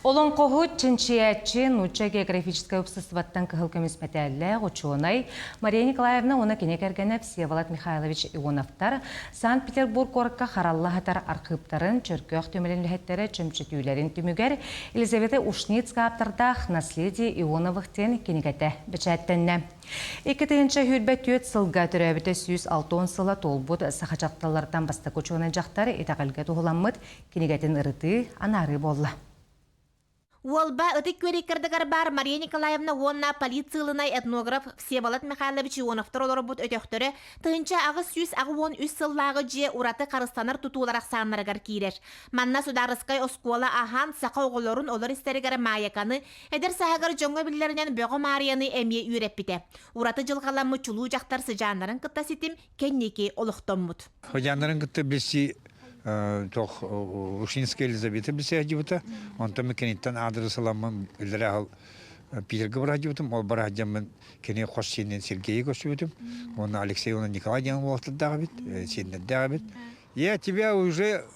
Олон қоғыт чинчиятчин уча географическое обществоттан кыхыл көмесметәлі ученый Мария Николаевна оны кенекергені Всеволод Михайлович Ионовтар Санкт-Петербург орыққа хараллахатар архивтарын чөркөк төмеленліхеттері чөмчетүйлерін түмігер Елизавета Ушницка аптардақ наследие Ионовықтен кенегеті бічәттенне. Екетігінші хүрбәт өт сылға түрәбіті 106 сыла толбуд сақачақталардан басты көчуғынан жақтары етақалға туғыламмыд кенегетін ұрыты анары болла. Уолба ытык көреккердігер бар Мария Николаевна онна полициялынай этнограф Всеволод Михайлович Ионовтар олорбут өтөктөрі тыынча ағы 113 сыллағы же ураты қарыстаныр тутуларақ саңнарыгар кейрер. Манна сударыскай оскуала ахан сақа оғылорын олар истерігер маяканы әдір сағығыр жоңға білдерінен бөғі Марияны әмие үйреппіте. Ураты жылғаламы чулу жақтар сыжанларын кытта сетім кеннеке олықтоммут. Хожанларын кытта бесі Тох Ушинская Елизавета бисядивата, он там кенитан адресаламын үлдерәл Питерге барадиватым, ол барадимын кене Хосинен Сергей госуютым, он Алексеевна Николаевна вақтыдағы бит, сендердағы бит. Я тебя уже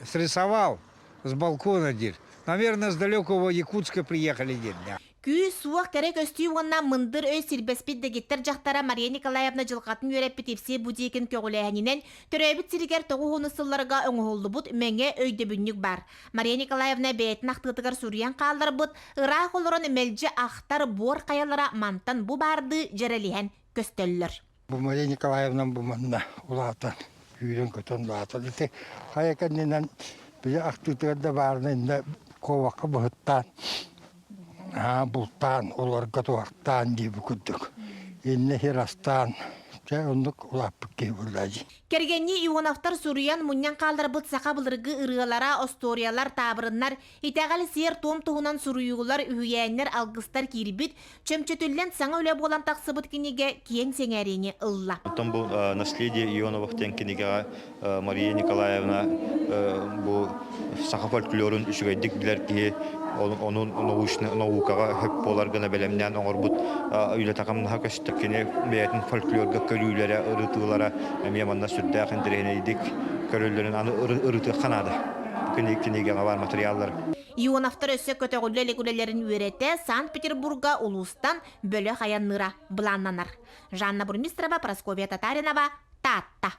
срисовал с балкона, дир. Наверное, с далекого Якутска приехали, дир. Күй суақ керек өстүй онна мындыр өй сирбеспит дегеттер жақтара Мария Николаевна жылқатын өреппі тепсе будейкен көгіләйінен түрәбіт сирігер тоғы ғонысылларға өңғолды бұд мәңе өйді бүннік бар. Мария Николаевна бәйтін ақтығытығар сүриян қалдар бұд, ұрақ олырын мәлжі ақтар бор қаялара мантан бұ барды жереліген көстелілер. Бұл Мария Николаевна бұл манна ұлатан, үйрен көтін ұлатан. Қайекәннен бір ақтығытығарда барына коваққа бұғыттан. Бұлтан, оларға туақтан дейбі күдік. Енне херастан, жай ондық олаппы кейбірләді. Кергенні Ионовтар Суриян мұннян қалдар бұд сақа бұлырғы ұрығалара, осториялар, табырынлар, итәғалі сер том тұғынан сұруйығылар, үйәйінлер, алғыстар кейрібіт, чөмчетілден саңа өлі болан тақсы бұд кенеге кейін сеңәріне ұлла. Потом был наследие Ионовықтен кенеге Мария Николаевна бұл сақа фольклорын үшігайдік білер ке onun naukaya hep polargana belemden orbut öyle takımda köstekene meyetin folklorga körüylere ırıtılara memanna sürdäkin direneydik körüllerin anı ırıtı kanada kinege var materyaller Ионовтар өссө көтөгүллө лекулелерин үйрете Санкт-Петербурга улустан бөлө хаянныра буланнанар. Жанна Бурмистрова, Прасковья Татаринова, Татта.